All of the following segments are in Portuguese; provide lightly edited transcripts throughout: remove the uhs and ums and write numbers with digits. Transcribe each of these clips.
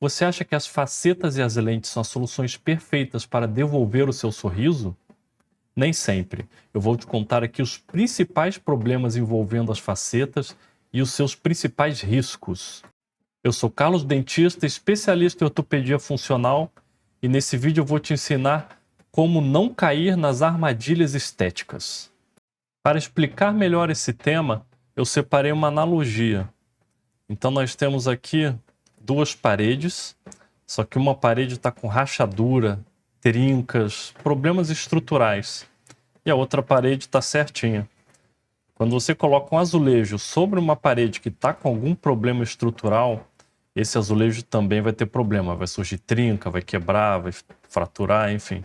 Você acha que as facetas e as lentes são as soluções perfeitas para devolver o seu sorriso? Nem sempre. Eu vou te contar aqui os principais problemas envolvendo as facetas e os seus principais riscos. Eu sou Carlos Dentista, especialista em ortopedia funcional, e nesse vídeo eu vou te ensinar como não cair nas armadilhas estéticas. Para explicar melhor esse tema, eu separei uma analogia. Então nós temos aqui duas paredes, só que uma parede está com rachadura, trincas, problemas estruturais, e a outra parede está certinha. Quando você coloca um azulejo sobre uma parede que está com algum problema estrutural, esse azulejo também vai ter problema, vai surgir trinca, vai quebrar, vai fraturar, enfim.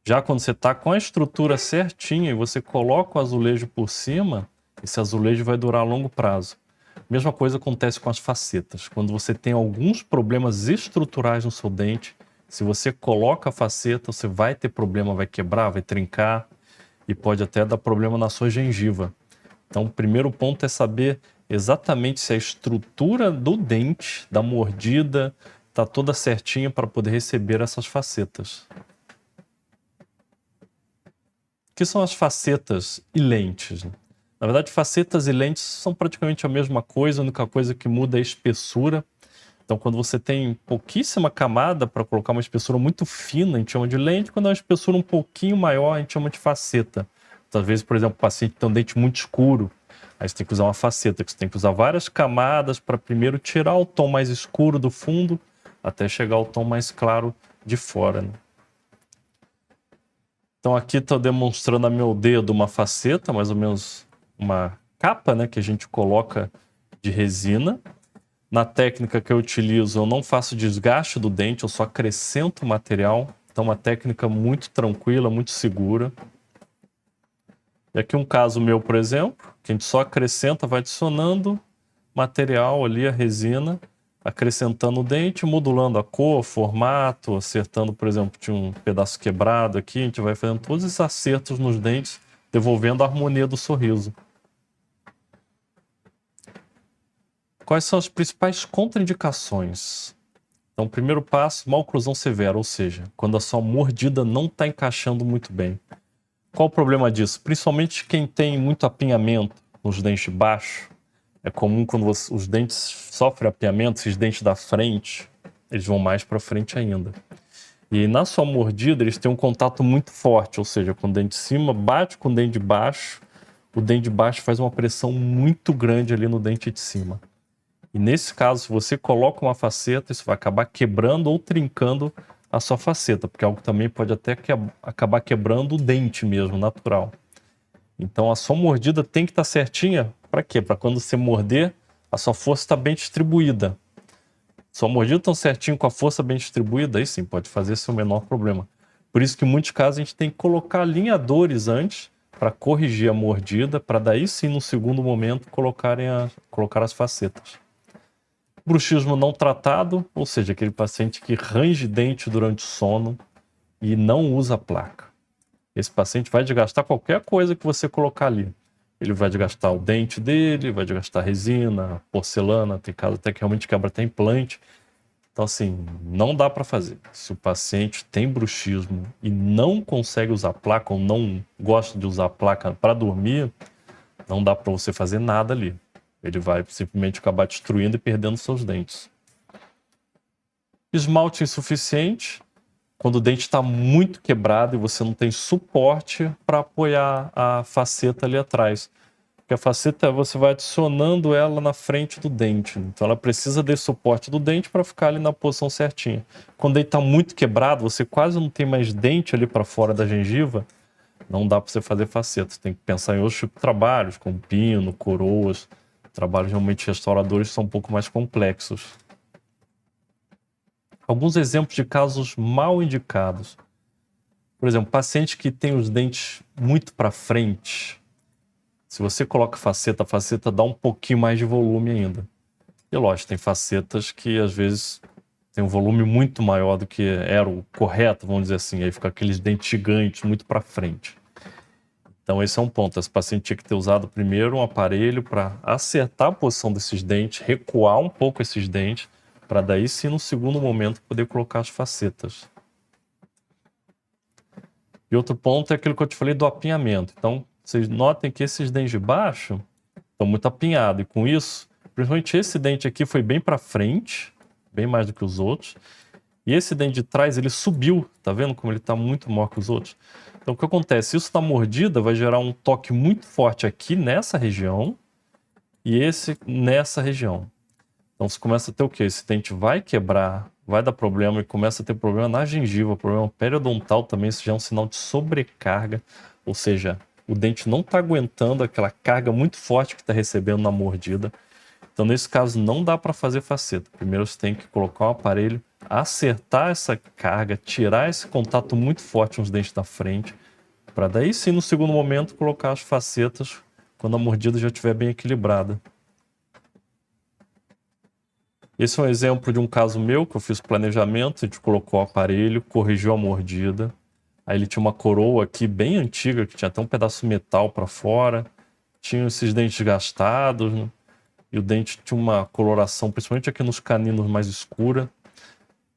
Já quando você está com a estrutura certinha e você coloca o azulejo por cima, esse azulejo vai durar a longo prazo. Mesma coisa acontece com as facetas. Quando você tem alguns problemas estruturais no seu dente, se você coloca a faceta, você vai ter problema, vai quebrar, vai trincar e pode até dar problema na sua gengiva. Então, o primeiro ponto é saber exatamente se a estrutura do dente, da mordida, está toda certinha para poder receber essas facetas. O que são as facetas e lentes? Na verdade, facetas e lentes são praticamente a mesma coisa, a única coisa que muda é a espessura. Então, quando você tem pouquíssima camada para colocar uma espessura muito fina, a gente chama de lente. Quando é uma espessura um pouquinho maior, a gente chama de faceta. Então, às vezes, por exemplo, o paciente tem um dente muito escuro, aí você tem que usar uma faceta, que você tem que usar várias camadas para primeiro tirar o tom mais escuro do fundo, até chegar ao tom mais claro de fora, né? Então, aqui estou demonstrando a meu dedo uma faceta, mais ou menos uma capa, né, que a gente coloca de resina. Na técnica que eu utilizo, eu não faço desgaste do dente, eu só acrescento material. Então, uma técnica muito tranquila, muito segura. E aqui um caso meu, por exemplo, que a gente só acrescenta, vai adicionando material ali, a resina, acrescentando o dente, modulando a cor, formato, acertando, por exemplo, tinha um pedaço quebrado aqui, a gente vai fazendo todos esses acertos nos dentes, devolvendo a harmonia do sorriso. Quais são as principais contraindicações? Então, o primeiro passo, maloclusão severa, ou seja, quando a sua mordida não está encaixando muito bem. Qual o problema disso? Principalmente quem tem muito apinhamento nos dentes de baixo. É comum quando os dentes sofrem apinhamento, esses dentes da frente, eles vão mais para frente ainda. E na sua mordida, eles têm um contato muito forte, ou seja, quando o dente de cima bate com o dente de baixo, o dente de baixo faz uma pressão muito grande ali no dente de cima. E nesse caso, se você coloca uma faceta, isso vai acabar quebrando ou trincando a sua faceta, porque algo também pode até acabar quebrando o dente mesmo, natural. Então a sua mordida tem que estar certinha, para quê? Para quando você morder, a sua força está bem distribuída. Sua mordida tão certinho com a força bem distribuída, aí sim, pode fazer seu menor problema. Por isso que em muitos casos a gente tem que colocar alinhadores antes, para corrigir a mordida, para daí sim, no segundo momento, colocar as facetas. Bruxismo não tratado, ou seja, aquele paciente que range dente durante o sono e não usa placa. Esse paciente vai desgastar qualquer coisa que você colocar ali. Ele vai desgastar o dente dele, vai desgastar resina, porcelana, tem caso até que realmente quebra até implante. Então, assim, não dá para fazer. Se o paciente tem bruxismo e não consegue usar placa ou não gosta de usar placa para dormir, não dá para você fazer nada ali. Ele vai simplesmente acabar destruindo e perdendo seus dentes. Esmalte insuficiente, quando o dente está muito quebrado e você não tem suporte para apoiar a faceta ali atrás. Porque a faceta, você vai adicionando ela na frente do dente. Então ela precisa desse suporte do dente para ficar ali na posição certinha. Quando o dente está muito quebrado, você quase não tem mais dente ali para fora da gengiva, não dá para você fazer faceta. Você tem que pensar em outros tipos de trabalhos, como pino, coroas. Trabalhos realmente restauradores são um pouco mais complexos. Alguns exemplos de casos mal indicados. Por exemplo, paciente que tem os dentes muito para frente. Se você coloca faceta, a faceta dá um pouquinho mais de volume ainda. E lógico, tem facetas que às vezes tem um volume muito maior do que era o correto, vamos dizer assim. Aí fica aqueles dentes gigantes muito para frente. Então esse é um ponto. Esse paciente tinha que ter usado primeiro um aparelho para acertar a posição desses dentes, recuar um pouco esses dentes, para daí sim, no segundo momento, poder colocar as facetas. E outro ponto é aquilo que eu te falei do apinhamento. Então, vocês notem que esses dentes de baixo estão muito apinhados. E com isso, principalmente esse dente aqui foi bem para frente, bem mais do que os outros. E esse dente de trás, ele subiu. Tá vendo como ele está muito maior que os outros? Então, o que acontece? Isso na mordida vai gerar um toque muito forte aqui nessa região e esse nessa região. Então, você começa a ter o quê? Esse dente vai quebrar, vai dar problema e começa a ter problema na gengiva, problema periodontal também. Isso já é um sinal de sobrecarga, ou seja, o dente não está aguentando aquela carga muito forte que está recebendo na mordida. Então, nesse caso, não dá para fazer faceta. Primeiro, você tem que colocar um aparelho, acertar essa carga, tirar esse contato muito forte nos dentes da frente, para daí sim, no segundo momento, colocar as facetas quando a mordida já estiver bem equilibrada. Esse é um exemplo de um caso meu, que eu fiz planejamento, a gente colocou o aparelho, corrigiu a mordida. Aí ele tinha uma coroa aqui bem antiga, que tinha até um pedaço de metal para fora. Tinha esses dentes gastados, né? E o dente tinha uma coloração, principalmente aqui nos caninos, mais escura.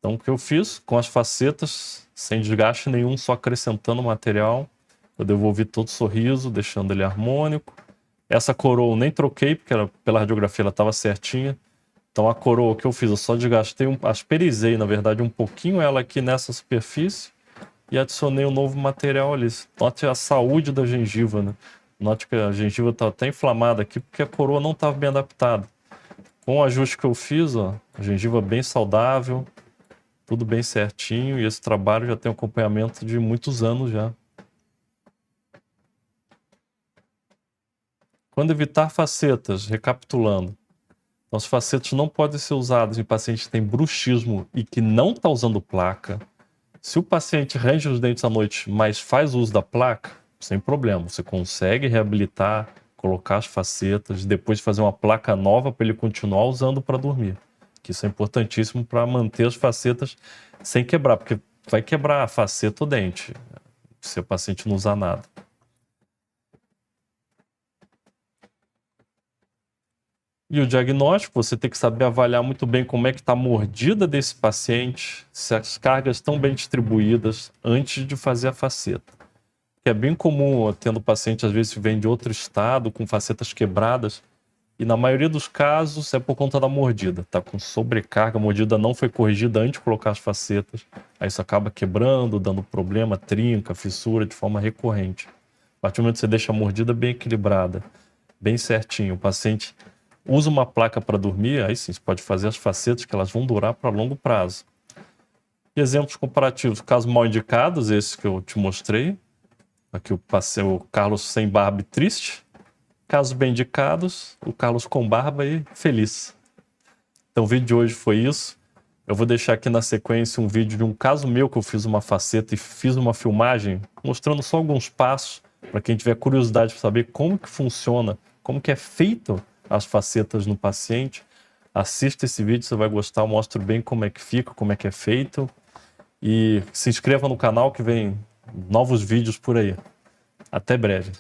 Então o que eu fiz? Com as facetas, sem desgaste nenhum, só acrescentando material. Eu devolvi todo o sorriso, deixando ele harmônico. Essa coroa eu nem troquei, porque pela radiografia ela estava certinha. Então a coroa que eu fiz, eu só desgastei, asperizei na verdade um pouquinho ela aqui nessa superfície e adicionei um novo material ali. Note a saúde da gengiva, né? Note que a gengiva está até inflamada aqui porque a coroa não estava bem adaptada. Com o ajuste que eu fiz, ó, a gengiva bem saudável, tudo bem certinho e esse trabalho já tem acompanhamento de muitos anos já. Quando evitar facetas, recapitulando. Então, as facetas não podem ser usadas em paciente que tem bruxismo e que não está usando placa. Se o paciente range os dentes à noite, mas faz uso da placa, sem problema. Você consegue reabilitar, colocar as facetas, depois fazer uma placa nova para ele continuar usando para dormir. Que isso é importantíssimo para manter as facetas sem quebrar, porque vai quebrar a faceta ou dente, se o paciente não usar nada. E o diagnóstico, você tem que saber avaliar muito bem como é que está a mordida desse paciente, se as cargas estão bem distribuídas antes de fazer a faceta. Que é bem comum, tendo paciente às vezes vem de outro estado, com facetas quebradas, e na maioria dos casos é por conta da mordida. Está com sobrecarga, a mordida não foi corrigida antes de colocar as facetas, aí isso acaba quebrando, dando problema, trinca, fissura de forma recorrente. A partir do momento que você deixa a mordida bem equilibrada, bem certinho, o paciente usa uma placa para dormir, aí sim, você pode fazer as facetas que elas vão durar para longo prazo. E exemplos comparativos, casos mal indicados, esse que eu te mostrei. Aqui eu passei o Carlos sem barba e triste. Casos bem indicados, o Carlos com barba e feliz. Então o vídeo de hoje foi isso. Eu vou deixar aqui na sequência um vídeo de um caso meu que eu fiz uma faceta e fiz uma filmagem mostrando só alguns passos para quem tiver curiosidade para saber como que funciona, como que é feito as facetas no paciente. Assista esse vídeo, você vai gostar, eu mostro bem como é que fica, como é que é feito. E se inscreva no canal que vem novos vídeos por aí. Até breve.